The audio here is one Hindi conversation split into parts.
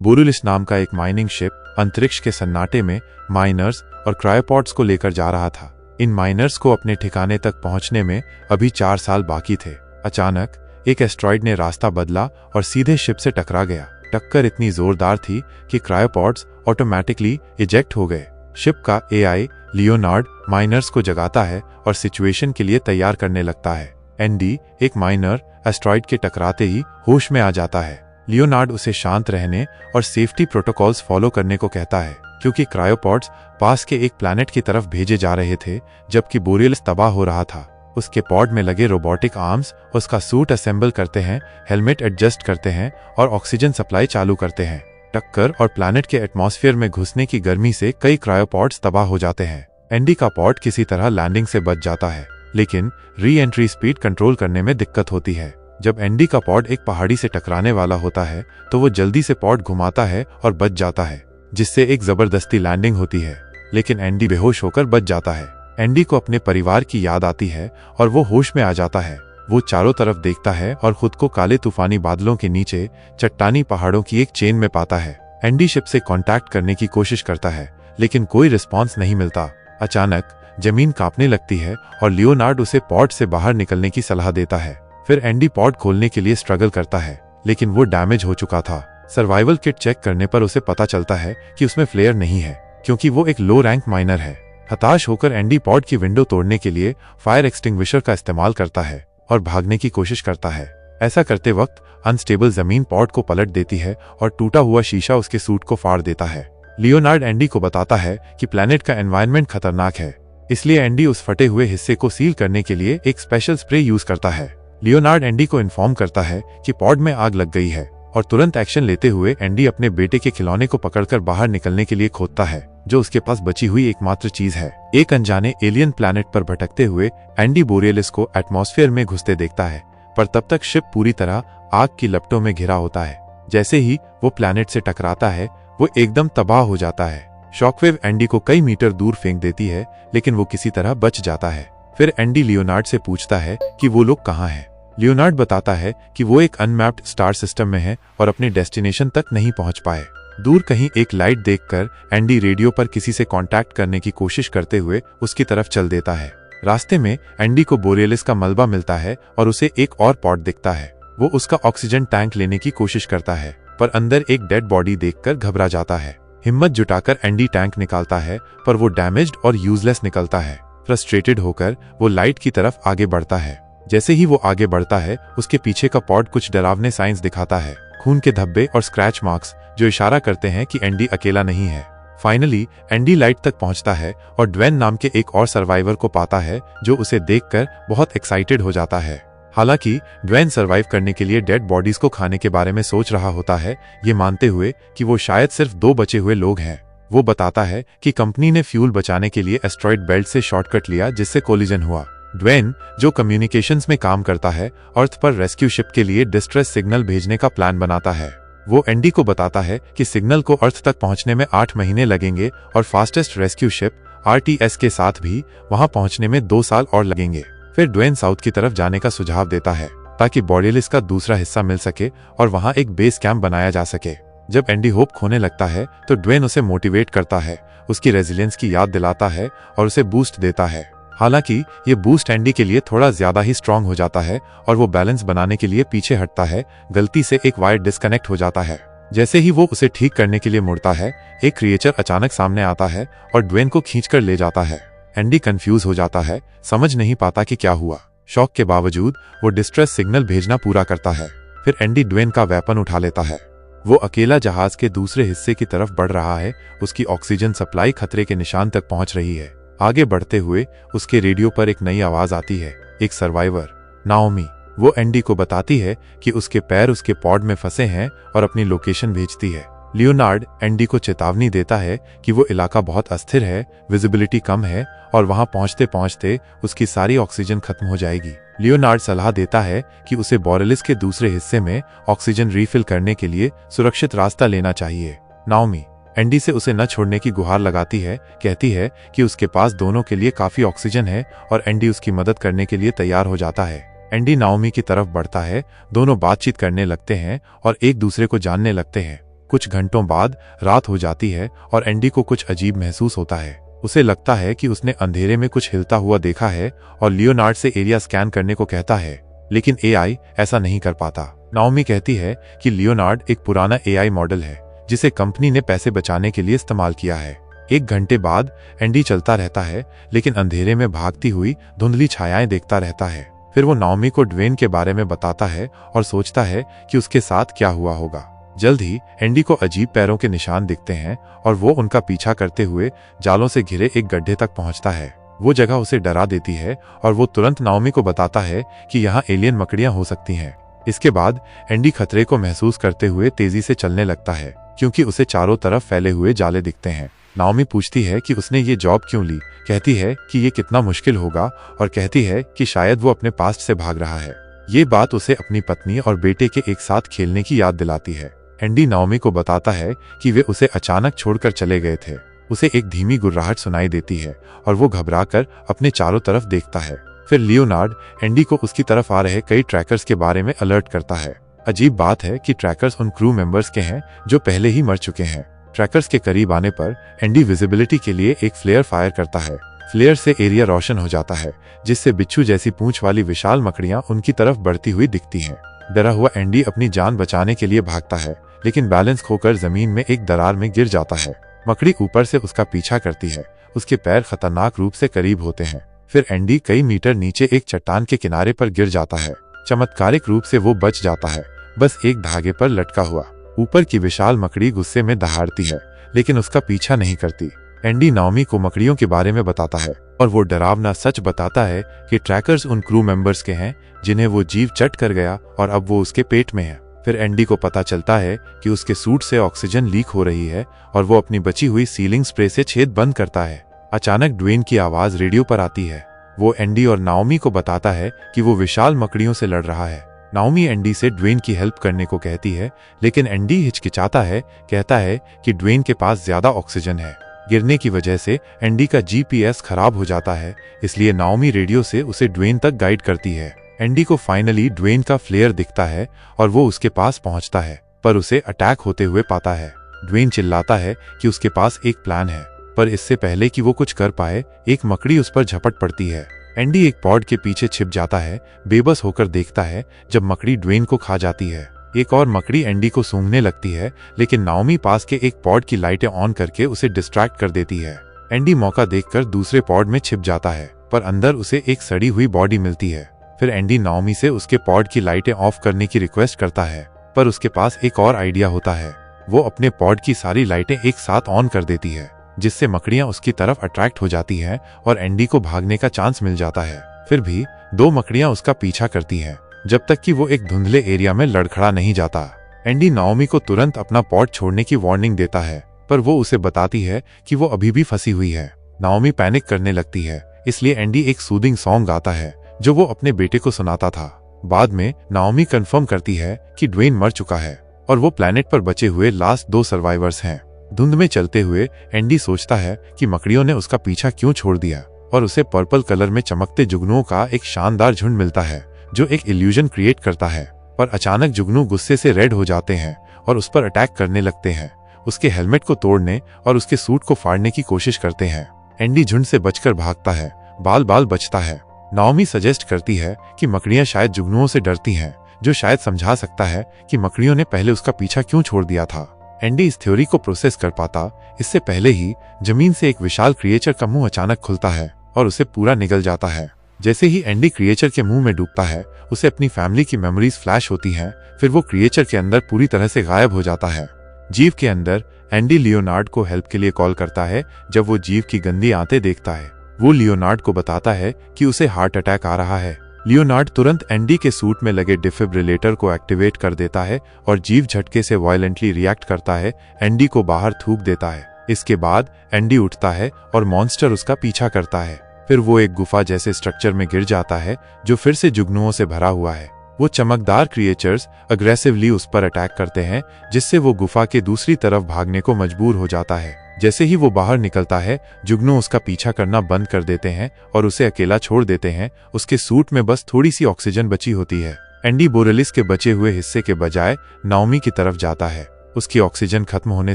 बोरियलिस नाम का एक माइनिंग शिप अंतरिक्ष के सन्नाटे में माइनर्स और क्रायोपॉड्स को लेकर जा रहा था। इन माइनर्स को अपने ठिकाने तक पहुंचने में अभी 4 साल बाकी थे। अचानक एक एस्ट्रॉइड ने रास्ता बदला और सीधे शिप से टकरा गया। टक्कर इतनी जोरदार थी कि क्रायोपॉड्स ऑटोमेटिकली इजेक्ट हो गए। शिप का एआई लियोनार्ड माइनर्स को जगाता है और सिचुएशन के लिए तैयार करने लगता है। एंडी, एक माइनर, एस्ट्रॉइड के टकराते ही होश में आ जाता है। लियोनार्ड उसे शांत रहने और सेफ्टी प्रोटोकॉल्स फॉलो करने को कहता है, क्योंकि क्रायोपॉड्स पास के एक प्लैनेट की तरफ भेजे जा रहे थे जबकि बोरियलिस तबाह हो रहा था। उसके पॉड में लगे रोबोटिक आर्म्स उसका सूट असेंबल करते हैं, हेलमेट एडजस्ट करते हैं और ऑक्सीजन सप्लाई चालू करते हैं। टक्कर और प्लैनेट के एटमॉस्फेयर में घुसने की गर्मी से कई क्रायोपॉड्स तबाह हो जाते हैं। एंडी का पॉड किसी तरह लैंडिंग से बच जाता है, लेकिन री एंट्री स्पीड कंट्रोल करने में दिक्कत होती है। जब एंडी का पॉड एक पहाड़ी से टकराने वाला होता है तो वो जल्दी से पॉड घुमाता है और बच जाता है, जिससे एक जबरदस्ती लैंडिंग होती है, लेकिन एंडी बेहोश होकर बच जाता है। एंडी को अपने परिवार की याद आती है और वो होश में आ जाता है। वो चारों तरफ देखता है और खुद को काले तूफानी बादलों के नीचे चट्टानी पहाड़ों की एक चेन में पाता है। एंडी शिप से कांटेक्ट करने की कोशिश करता है, लेकिन कोई रिस्पॉन्स नहीं मिलता। अचानक जमीन कांपने लगती है और लियोनार्ड उसे पॉड से बाहर निकलने की सलाह देता है। फिर एंडी पॉड खोलने के लिए स्ट्रगल करता है, लेकिन वो डैमेज हो चुका था। सर्वाइवल किट चेक करने पर उसे पता चलता है कि उसमें फ्लेयर नहीं है, क्योंकि वो एक लो रैंक माइनर है। हताश होकर एंडी पॉड की विंडो तोड़ने के लिए फायर एक्सटिंग्विशर का इस्तेमाल करता है और भागने की कोशिश करता है। ऐसा करते वक्त अनस्टेबल जमीन पॉड को पलट देती है और टूटा हुआ शीशा उसके सूट को फाड़ देता है। लियोनार्ड एंडी को बताता है कि प्लैनेट का एनवायरनमेंट खतरनाक है, इसलिए एंडी उस फटे हुए हिस्से को सील करने के लिए एक स्पेशल स्प्रे यूज करता है। लियोनार्ड एंडी को इन्फॉर्म करता है कि पॉड में आग लग गई है और तुरंत एक्शन लेते हुए एंडी अपने बेटे के खिलौने को पकड़कर बाहर निकलने के लिए खोदता है, जो उसके पास बची हुई एकमात्र चीज है। एक अनजाने एलियन प्लैनेट पर भटकते हुए एंडी बोरियलिस को एटमॉस्फेयर में घुसते देखता है, पर तब तक शिप पूरी तरह आग की लपटों में घिरा होता है। जैसे ही वो प्लैनेट से टकराता है वो एकदम तबाह हो जाता है। शॉकवेव एंडी को कई मीटर दूर फेंक देती है, लेकिन वो किसी तरह बच जाता है। फिर एंडी लियोनार्ड से पूछता है कि वो लोग कहाँ हैं। लियोनार्ड बताता है कि वो एक अनमैप्ड स्टार सिस्टम में है और अपने डेस्टिनेशन तक नहीं पहुंच पाए। दूर कहीं एक लाइट देखकर एंडी रेडियो पर किसी से कांटेक्ट करने की कोशिश करते हुए उसकी तरफ चल देता है। रास्ते में एंडी को बोरियलिस का मलबा मिलता है और उसे एक और पॉड दिखता है। वो उसका ऑक्सीजन टैंक लेने की कोशिश करता है, पर अंदर एक डेड बॉडी देखकर घबरा जाता है। हिम्मत जुटाकर एंडी टैंक निकालता है, पर वो डैमेज्ड और यूजलेस निकलता है। फ्रस्ट्रेटेड होकर वो लाइट की तरफ आगे बढ़ता है। जैसे ही वो आगे बढ़ता है उसके पीछे का पॉड कुछ डरावने साइंस दिखाता है, खून के धब्बे और स्क्रैच मार्क्स, जो इशारा करते हैं कि एंडी अकेला नहीं है। फाइनली एंडी लाइट तक पहुंचता है और ड्वेन नाम के एक और सर्वाइवर को पाता है, जो उसे देखकर बहुत एक्साइटेड हो जाता है। हालांकि ड्वेन सर्वाइव करने के लिए डेड बॉडीज को खाने के बारे में सोच रहा होता है, ये मानते हुए कि वो शायद सिर्फ 2 बचे हुए लोग हैं। वो बताता है कि कंपनी ने फ्यूल बचाने के लिए एस्ट्रॉइड बेल्ट से शॉर्टकट लिया, जिससे कोलिजन हुआ। ड्वेन, जो कम्युनिकेशंस में काम करता है, अर्थ पर रेस्क्यू शिप के लिए डिस्ट्रेस सिग्नल भेजने का प्लान बनाता है। वो एंडी को बताता है कि सिग्नल को अर्थ तक पहुंचने में 8 महीने लगेंगे और फास्टेस्ट रेस्क्यू शिप RTS के साथ भी वहां पहुंचने में 2 साल और लगेंगे। फिर ड्वेन साउथ की तरफ जाने का सुझाव देता है ताकि बोरियलिस का दूसरा हिस्सा मिल सके और वहां एक बेस कैंप बनाया जा सके। जब एंडी होप खोने लगता है तो ड्वेन उसे मोटिवेट करता है, उसकी रेजिलियंस की याद दिलाता है और उसे बूस्ट देता है। हालांकि ये बूस्ट एंडी के लिए थोड़ा ज्यादा ही स्ट्रांग हो जाता है और वो बैलेंस बनाने के लिए पीछे हटता है। गलती से एक वायर डिस्कनेक्ट हो जाता है। जैसे ही वो उसे ठीक करने के लिए मुड़ता है, एक क्रिएचर अचानक सामने आता है और ड्वेन को खींचकर ले जाता है। एंडी कंफ्यूज हो जाता है, समझ नहीं पाता कि क्या हुआ। शॉक के बावजूद वो डिस्ट्रेस सिग्नल भेजना पूरा करता है। फिर एंडी ड्वेन का वेपन उठा लेता है। वो अकेला जहाज के दूसरे हिस्से की तरफ बढ़ रहा है। उसकी ऑक्सीजन सप्लाई खतरे के निशान तक पहुंच रही है। आगे बढ़ते हुए उसके रेडियो पर एक नई आवाज आती है, एक सर्वाइवर, नाओमी। वो एंडी को बताती है कि उसके पैर उसके पॉड में फंसे हैं और अपनी लोकेशन भेजती है। लियोनार्ड एंडी को चेतावनी देता है कि वो इलाका बहुत अस्थिर है, विजिबिलिटी कम है और वहां पहुंचते पहुंचते उसकी सारी ऑक्सीजन खत्म हो जाएगी। लियोनार्ड सलाह देता है कि उसे बोरियलिस के दूसरे हिस्से में ऑक्सीजन रीफिल करने के लिए सुरक्षित रास्ता लेना चाहिए। नाओमी एंडी से उसे न छोड़ने की गुहार लगाती है, कहती है कि उसके पास दोनों के लिए काफी ऑक्सीजन है और एंडी उसकी मदद करने के लिए तैयार हो जाता है। एंडी नाओमी की तरफ बढ़ता है, दोनों बातचीत करने लगते हैं और एक दूसरे को जानने लगते हैं। कुछ घंटों बाद रात हो जाती है और एंडी को कुछ अजीब महसूस होता है। उसे लगता है कि उसने अंधेरे में कुछ हिलता हुआ देखा है और लियोनार्ड से एरिया स्कैन करने को कहता है, लेकिन एआई ऐसा नहीं कर पाता। नाओमी कहती है कि लियोनार्ड एक पुराना एआई मॉडल है जिसे कंपनी ने पैसे बचाने के लिए इस्तेमाल किया है। 1 घंटे बाद एंडी चलता रहता है, लेकिन अंधेरे में भागती हुई धुंधली छायाएं देखता रहता है। फिर वो नाओमी को ड्वेन के बारे में बताता है और सोचता है कि उसके साथ क्या हुआ होगा। जल्द ही एंडी को अजीब पैरों के निशान दिखते हैं और वो उनका पीछा करते हुए जालों से घिरे एक गड्ढे तक पहुंचता है। वो जगह उसे डरा देती है और वो तुरंत नाओमी को बताता है कि यहाँ एलियन मकड़ियां हो सकती हैं। इसके बाद एंडी खतरे को महसूस करते हुए तेजी से चलने लगता है, क्योंकि उसे चारों तरफ फैले हुए जाले दिखते हैं। नाओमी पूछती है कि उसने ये जॉब क्यों ली। कहती है कि ये कितना मुश्किल होगा और कहती है कि शायद वो अपने पास्ट से भाग रहा है। ये बात उसे अपनी पत्नी और बेटे के एक साथ खेलने की याद दिलाती है। एंडी नाओमी को बताता है कि वे उसे अचानक छोड़कर चले गए थे। उसे एक धीमी गुर्राहट सुनाई देती है और वो घबराकर अपने चारों तरफ देखता है। फिर लियोनार्ड एंडी को उसकी तरफ आ रहे कई ट्रैकर्स के बारे में अलर्ट करता है। अजीब बात है कि ट्रैकर्स उन क्रू मेंबर्स के हैं जो पहले ही मर चुके हैं। ट्रैकर्स के करीब आने पर एंडी विजिबिलिटी के लिए एक फ्लेयर फायर करता है। फ्लेयर से एरिया रोशन हो जाता है, जिससे बिच्छू जैसी पूंछ वाली विशाल मकड़ियां उनकी तरफ बढ़ती हुई दिखती हैं। डरा हुआ एंडी अपनी जान बचाने के लिए भागता है, लेकिन बैलेंस खोकर जमीन में एक दरार में गिर जाता है। मकड़ी ऊपर से उसका पीछा करती है। उसके पैर खतरनाक रूप से करीब होते हैं। फिर एंडी कई मीटर नीचे एक चट्टान के किनारे पर गिर जाता है। चमत्कारिक रूप से वो बच जाता है, बस एक धागे पर लटका हुआ। ऊपर की विशाल मकड़ी गुस्से में दहाड़ती है, लेकिन उसका पीछा नहीं करती। एंडी नाओमी को मकड़ियों के बारे में बताता है और वो डरावना सच बताता है कि ट्रैकर्स उन क्रू मेंबर्स के हैं जिन्हें वो जीव चट कर गया और अब वो उसके पेट में है। फिर एंडी को पता चलता है कि उसके सूट से ऑक्सीजन लीक हो रही है और वो अपनी बची हुई सीलिंग स्प्रे से छेद बंद करता है। अचानक ड्वेन की आवाज रेडियो पर आती है। वो एंडी और नाओमी को बताता है कि वो विशाल मकड़ियों से लड़ रहा है। नाओमी एंडी से ड्वेन की हेल्प करने को कहती है, लेकिन एंडी हिचकिचाता है, कहता है कि ड्वेन के पास ज्यादा ऑक्सीजन है। गिरने की वजह से एंडी का जीपीएस खराब हो जाता है, इसलिए नाओमी रेडियो से उसे ड्वेन तक गाइड करती है। एंडी को फाइनली ड्वेन का फ्लेयर दिखता है और वो उसके पास पहुंचता है, पर उसे अटैक होते हुए पाता है। ड्वेन चिल्लाता है कि उसके पास एक प्लान है, पर इससे पहले कि वो कुछ कर पाए, एक मकड़ी उस पर झपट पड़ती है। एंडी एक पॉड के पीछे छिप जाता है, बेबस होकर देखता है जब मकड़ी ड्वेन को खा जाती है। एक और मकड़ी एंडी को सूंघने लगती है, लेकिन नाओमी पास के एक पॉड की लाइटें ऑन करके उसे डिस्ट्रैक्ट कर देती है। एंडी मौका देखकर दूसरे पॉड में छिप जाता है, पर अंदर उसे एक सड़ी हुई बॉडी मिलती है। फिर एंडी नाओमी से उसके पॉड की लाइटें ऑफ करने की रिक्वेस्ट करता है, पर उसके पास एक और आइडिया होता है। वो अपने पॉड की सारी लाइटें एक साथ ऑन कर देती है, जिससे मकड़ियां उसकी तरफ अट्रैक्ट हो जाती हैं और एंडी को भागने का चांस मिल जाता है। फिर भी 2 मकड़ियां उसका पीछा करती हैं, जब तक कि वो एक धुंधले एरिया में लड़खड़ा नहीं जाता। एंडी नाओमी को तुरंत अपना पॉड छोड़ने की वार्निंग देता है, पर वो उसे बताती है कि वो अभी भी फंसी हुई है। नाओमी पैनिक करने लगती है, इसलिए एंडी एक सूदिंग सॉन्ग गाता है जो वो अपने बेटे को सुनाता था। बाद में नाओमी कंफर्म करती है कि ड्वेन मर चुका है और वो प्लेनेट पर बचे हुए लास्ट 2 सर्वाइवर्स हैं। धुंध में चलते हुए एंडी सोचता है कि मकड़ियों ने उसका पीछा क्यों छोड़ दिया, और उसे पर्पल कलर में चमकते जुगनुओं का एक शानदार झुंड मिलता है जो एक इल्यूजन क्रिएट करता है। पर अचानक जुगनू गुस्से से रेड हो जाते हैं और उस पर अटैक करने लगते हैं, उसके हेलमेट को तोड़ने और उसके सूट को फाड़ने की कोशिश करते हैं। एंडी झुंड से बचकर भागता है, बाल बाल बचता है। नाओमी सजेस्ट करती है कि मकड़ियां शायद जुगनुओं से डरती हैं, जो शायद समझा सकता है कि मकड़ियों ने पहले उसका पीछा क्यों छोड़ दिया था। एंडी इस थ्योरी को प्रोसेस कर पाता इससे पहले ही जमीन से एक विशाल क्रिएचर का मुंह अचानक खुलता है और उसे पूरा निगल जाता है। जैसे ही एंडी क्रिएचर के मुंह में डूबता है, उसे अपनी फैमिली की मेमोरीज फ्लैश होती हैं। फिर वो क्रिएचर के अंदर पूरी तरह से गायब हो जाता है। जीव के अंदर एंडी लियोनार्ड को हेल्प के लिए कॉल करता है। जब वो जीव की गंदी आंतें देखता है, वो लियोनार्ड को बताता है कि उसे हार्ट अटैक आ रहा है। लियोनार्ड तुरंत एंडी के सूट में लगे डिफिब्रिलेटर को एक्टिवेट कर देता है और जीव झटके से वायलेंटली रिएक्ट करता है, एंडी को बाहर थूक देता है। इसके बाद एंडी उठता है और मॉन्स्टर उसका पीछा करता है। फिर वो एक गुफा जैसे स्ट्रक्चर में गिर जाता है जो फिर से जुगनुओं से भरा हुआ है। वो चमकदार क्रिएचर्स अग्रेसिवली उस पर अटैक करते हैं, जिससे वो गुफा के दूसरी तरफ भागने को मजबूर हो जाता है। जैसे ही वो बाहर निकलता है, जुगनू उसका पीछा करना बंद कर देते हैं और उसे अकेला छोड़ देते हैं। उसके सूट में बस थोड़ी सी ऑक्सीजन बची होती है। एंडी बोरेलिस के बचे हुए हिस्से के बजाय नाओमी की तरफ जाता है। उसकी ऑक्सीजन खत्म होने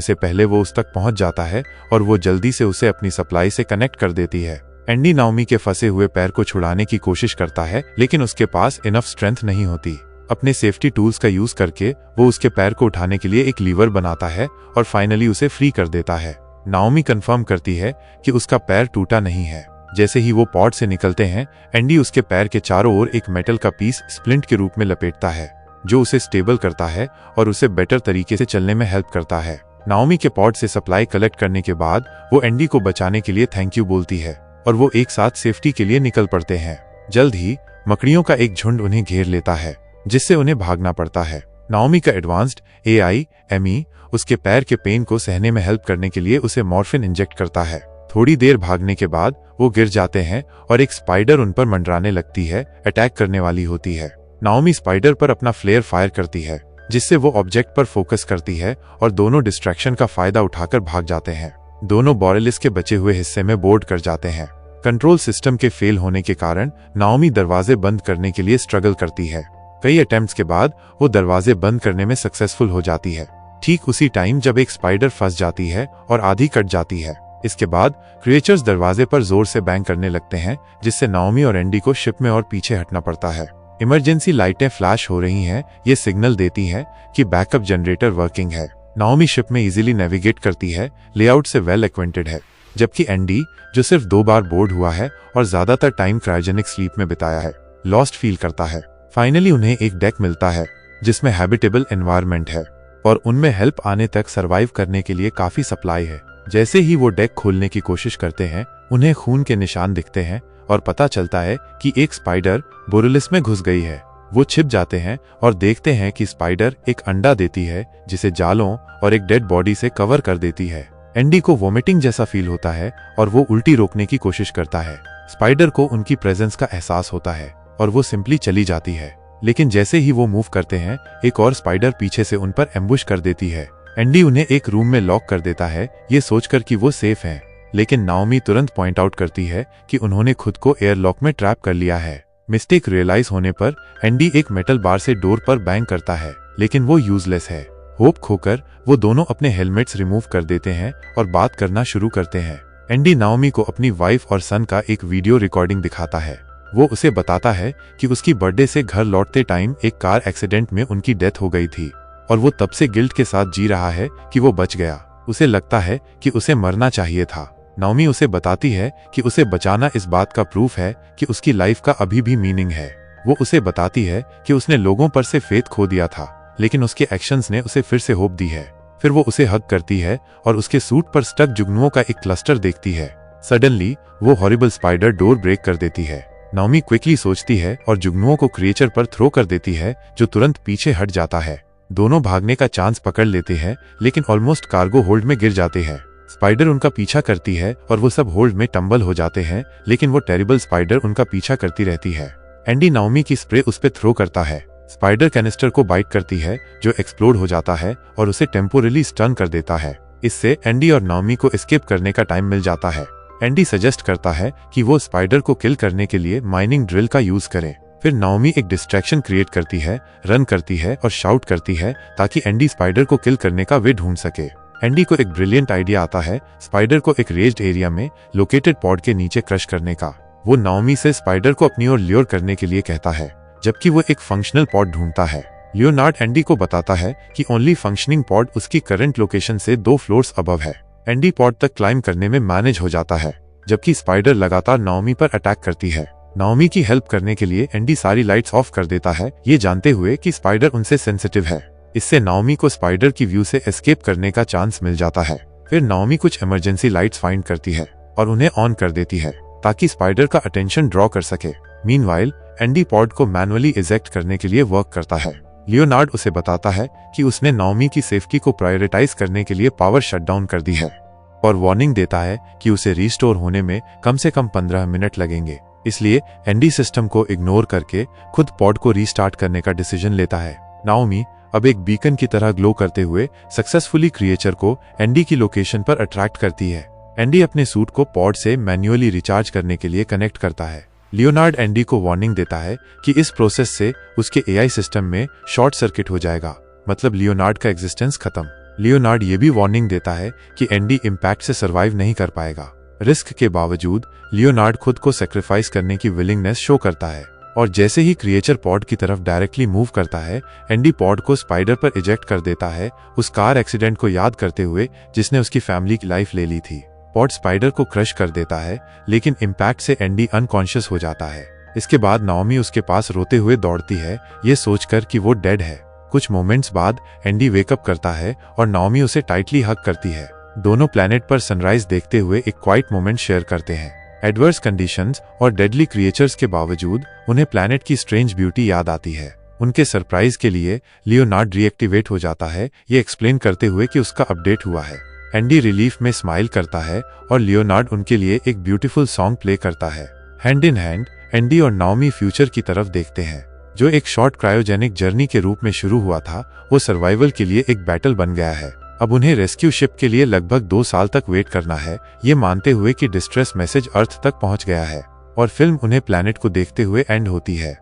से पहले वो उस तक पहुंच जाता है और वो जल्दी से उसे अपनी सप्लाई से कनेक्ट कर देती है। एंडी नाओमी के फंसे हुए पैर को छुड़ाने की कोशिश करता है, लेकिन उसके पास इनफ स्ट्रेंथ नहीं होती। अपने सेफ्टी टूल्स का यूज करके वो उसके पैर को उठाने के लिए एक लीवर बनाता है और फाइनली उसे फ्री कर देता है। नाओमी कंफर्म करती है कि उसका पैर टूटा नहीं है। जैसे ही वो पॉड से निकलते हैं, एंडी उसके पैर के चारों ओर एक मेटल का पीस स्प्लिंट के रूप में लपेटता है, जो उसे स्टेबल करता है और उसे बेटर तरीके से चलने में हेल्प करता है। नाओमी के पॉड से सप्लाई कलेक्ट करने के बाद वो एंडी को बचाने के लिए थैंक यू बोलती है और वो एक साथ सेफ्टी के लिए निकल पड़ते हैं। जल्द ही मकड़ियों का एक झुंड उन्हें घेर लेता है, जिससे उन्हें भागना पड़ता है। नाओमी का एडवांस्ड AIME उसके पैर के पेन को सहने में हेल्प करने के लिए उसे मॉर्फिन इंजेक्ट करता है। थोड़ी देर भागने के बाद वो गिर जाते हैं और एक स्पाइडर उन पर मंडराने लगती है, अटैक करने वाली होती है। नाओमी स्पाइडर पर अपना फ्लेयर फायर करती है, जिससे वो ऑब्जेक्ट पर फोकस करती है और दोनों डिस्ट्रैक्शन का फायदा उठाकर भाग जाते हैं। दोनों बोरेलिस के बचे हुए हिस्से में बोर्ड कर जाते हैं। कंट्रोल सिस्टम के फेल होने के कारण नाओमी दरवाजे बंद करने के लिए स्ट्रगल करती है। कई अटेम्प्ट्स के बाद वो दरवाजे बंद करने में सक्सेसफुल हो जाती है, ठीक उसी टाइम जब एक स्पाइडर फंस जाती है और आधी कट जाती है। इसके बाद क्रिएचर्स दरवाजे पर जोर से बैंग करने लगते हैं, जिससे नाओमी और एंडी को शिप में और पीछे हटना पड़ता है। इमरजेंसी लाइटें फ्लैश हो रही हैं, ये सिग्नल देती हैं कि बैकअप जनरेटर वर्किंग है। नाओमी शिप में इजीली नेविगेट करती है, लेआउट से वेल एक्वेंटेड है, जबकि एंडी, जो सिर्फ 2 बार बोर्ड हुआ है और ज्यादातर टाइम क्रायोजेनिक स्लीप में बिताया है, लॉस्ट फील करता है। फाइनली उन्हें एक डेक मिलता है जिसमें हैबिटेबल एनवायरनमेंट है और उनमें हेल्प आने तक सरवाइव करने के लिए काफी सप्लाई है। जैसे ही वो डेक खोलने की कोशिश करते हैं, उन्हें खून के निशान दिखते हैं और पता चलता है कि एक स्पाइडर बोरेलिस में घुस गई है। वो छिप जाते हैं और देखते हैं कि स्पाइडर एक अंडा देती है, जिसे जालों और एक डेड बॉडी से कवर कर देती है। एंडी को वोमिटिंग जैसा फील होता है और वो उल्टी रोकने की कोशिश करता है। स्पाइडर को उनकी प्रेजेंस का एहसास होता है और वो सिंपली चली जाती है, लेकिन जैसे ही वो मूव करते हैं, एक और स्पाइडर पीछे से उन पर एम्बुश कर देती है। एंडी उन्हें एक रूम में लॉक कर देता है, ये सोचकर कि वो सेफ हैं, लेकिन नाओमी तुरंत पॉइंट आउट करती है कि उन्होंने खुद को एयरलॉक में ट्रैप कर लिया है। मिस्टेक रियलाइज होने पर एंडी एक मेटल बार से डोर पर बैंग करता है, लेकिन वो यूजलेस है। होप खोकर वो दोनों अपने हेलमेट्स रिमूव कर देते हैं और बात करना शुरू करते हैं। एंडी नाओमी को अपनी वाइफ और सन का एक वीडियो रिकॉर्डिंग दिखाता है। वो उसे बताता है कि उसकी बर्थडे से घर लौटते टाइम एक कार एक्सीडेंट में उनकी डेथ हो गई थी और वो तब से गिल्ट के साथ जी रहा है कि वो बच गया। उसे लगता है कि उसे मरना चाहिए था। नाओमी उसे बताती है कि उसे बचाना इस बात का प्रूफ है कि उसकी लाइफ का अभी भी मीनिंग है। वो उसे बताती है कि उसने लोगों पर से फेथ खो दिया था, लेकिन उसके एक्शंस ने उसे फिर से होप दी है। फिर वो उसे हग करती है और उसके सूट पर स्टक जुगनुओं का एक क्लस्टर देखती है। सडनली वो हॉरिबल स्पाइडर डोर ब्रेक कर देती है। नाओमी क्विकली सोचती है और जुगनुओं को क्रिएचर पर थ्रो कर देती है, जो तुरंत पीछे हट जाता है। दोनों भागने का चांस पकड़ लेते हैं, लेकिन ऑलमोस्ट कार्गो होल्ड में गिर जाते हैं। स्पाइडर उनका पीछा करती है और वो सब होल्ड में टंबल हो जाते हैं, लेकिन वो टेरिबल स्पाइडर उनका पीछा करती रहती है। एंडी नाओमी की स्प्रे उस पर थ्रो करता है। स्पाइडर कैनिस्टर को बाइट करती है, जो एक्सप्लोड हो जाता है और उसे टेम्पोरली स्टन कर देता है। इससे एंडी और नाओमी को एस्केप करने का टाइम मिल जाता है। एंडी सजेस्ट करता है कि वो स्पाइडर को किल करने के लिए माइनिंग ड्रिल का यूज करें। फिर नाओमी एक डिस्ट्रैक्शन क्रिएट करती है, रन करती है और शाउट करती है ताकि एंडी स्पाइडर को किल करने का वे ढूंढ सके। एंडी को एक ब्रिलियंट आइडिया आता है स्पाइडर को एक रेज्ड एरिया में लोकेटेड पॉड के नीचे क्रश करने का। वो नाओमी से स्पाइडर को अपनी ओर ल्योर करने के लिए कहता है, जबकि वो एक फंक्शनल पॉड ढूंढता है। लियोनार्ड एंडी को बताता है कि ओनली फंक्शनिंग पॉड उसकी करंट लोकेशन से 2 फ्लोर्स अबव है। एंडी पॉड तक क्लाइंब करने में मैनेज हो जाता है, जबकि स्पाइडर लगातार नाओमी पर अटैक करती है। नाओमी की हेल्प करने के लिए एंडी सारी लाइट्स ऑफ कर देता है, ये जानते हुए कि स्पाइडर उनसे सेंसिटिव है। इससे नाओमी को स्पाइडर की व्यू से एस्केप करने का चांस मिल जाता है। फिर नाओमी कुछ इमरजेंसी लाइट्स फाइंड करती है और उन्हें ऑन कर देती है ताकि स्पाइडर का अटेंशन ड्रॉ कर सके। मीनवाइल एंडी पॉड को मैनुअली इजेक्ट करने के लिए वर्क करता है। लियोनार्ड उसे बताता है कि उसने नाओमी की सेफ्टी को प्रायोरिटाइज करने के लिए पावर शटडाउन कर दी है और वार्निंग देता है कि उसे रीस्टोर होने में कम से कम 15 मिनट लगेंगे। इसलिए एंडी सिस्टम को इग्नोर करके खुद पॉड को रीस्टार्ट करने का डिसीजन लेता है। नाओमी अब एक बीकन की तरह ग्लो करते हुए सक्सेसफुली क्रिएचर को एंडी की लोकेशन पर अट्रैक्ट करती है। एंडी अपने सूट को पॉड से मैन्युअली रिचार्ज करने के लिए कनेक्ट करता है। लियोनार्ड एंडी को वार्निंग देता है कि इस प्रोसेस से उसके एआई सिस्टम में शॉर्ट सर्किट हो जाएगा, मतलब लियोनार्ड का एग्जिस्टेंस खत्म। लियोनार्ड ये भी वार्निंग देता है कि एंडी इम्पैक्ट से सर्वाइव नहीं कर पाएगा। रिस्क के बावजूद लियोनार्ड खुद को सेक्रीफाइस करने की विलिंगनेस शो करता है और जैसे ही क्रिएचर पॉड की तरफ डायरेक्टली मूव करता है, एंडी पॉड को स्पाइडर पर इजेक्ट कर देता है, उस कार एक्सीडेंट को याद करते हुए जिसने उसकी फैमिली की लाइफ ले ली थी। पॉड स्पाइडर को क्रश कर देता है, लेकिन इम्पैक्ट से एंडी अनकॉन्शियस हो जाता है। इसके बाद नाओमी उसके पास रोते हुए दौड़ती है, ये सोचकर कि वो डेड है। कुछ मोमेंट्स बाद एंडी वेकअप करता है और नाओमी उसे टाइटली हग करती है। दोनों प्लैनेट पर सनराइज देखते हुए एक क्वाइट मोमेंट शेयर करते हैं। एडवर्स कंडीशंस और डेडली क्रिएचर्स के बावजूद उन्हें प्लैनेट की स्ट्रेंज ब्यूटी याद आती है। उनके सरप्राइज के लिए लियोनार्ड रिएक्टिवेट हो जाता है, ये एक्सप्लेन करते हुए कि उसका अपडेट हुआ है। एंडी रिलीफ में स्माइल करता है और लियोनार्ड उनके लिए एक ब्यूटीफुल सॉन्ग प्ले करता है। हैंड इन हैंड एंडी और नाओमी फ्यूचर की तरफ देखते हैं। जो एक शॉर्ट क्रायोजेनिक जर्नी के रूप में शुरू हुआ था, वो सर्वाइवल के लिए एक बैटल बन गया है। अब उन्हें रेस्क्यू शिप के लिए लगभग 2 साल तक वेट करना है, ये मानते हुए कि डिस्ट्रेस मैसेज अर्थ तक पहुंच गया है। और फिल्म उन्हें प्लैनेट को देखते हुए एंड होती है।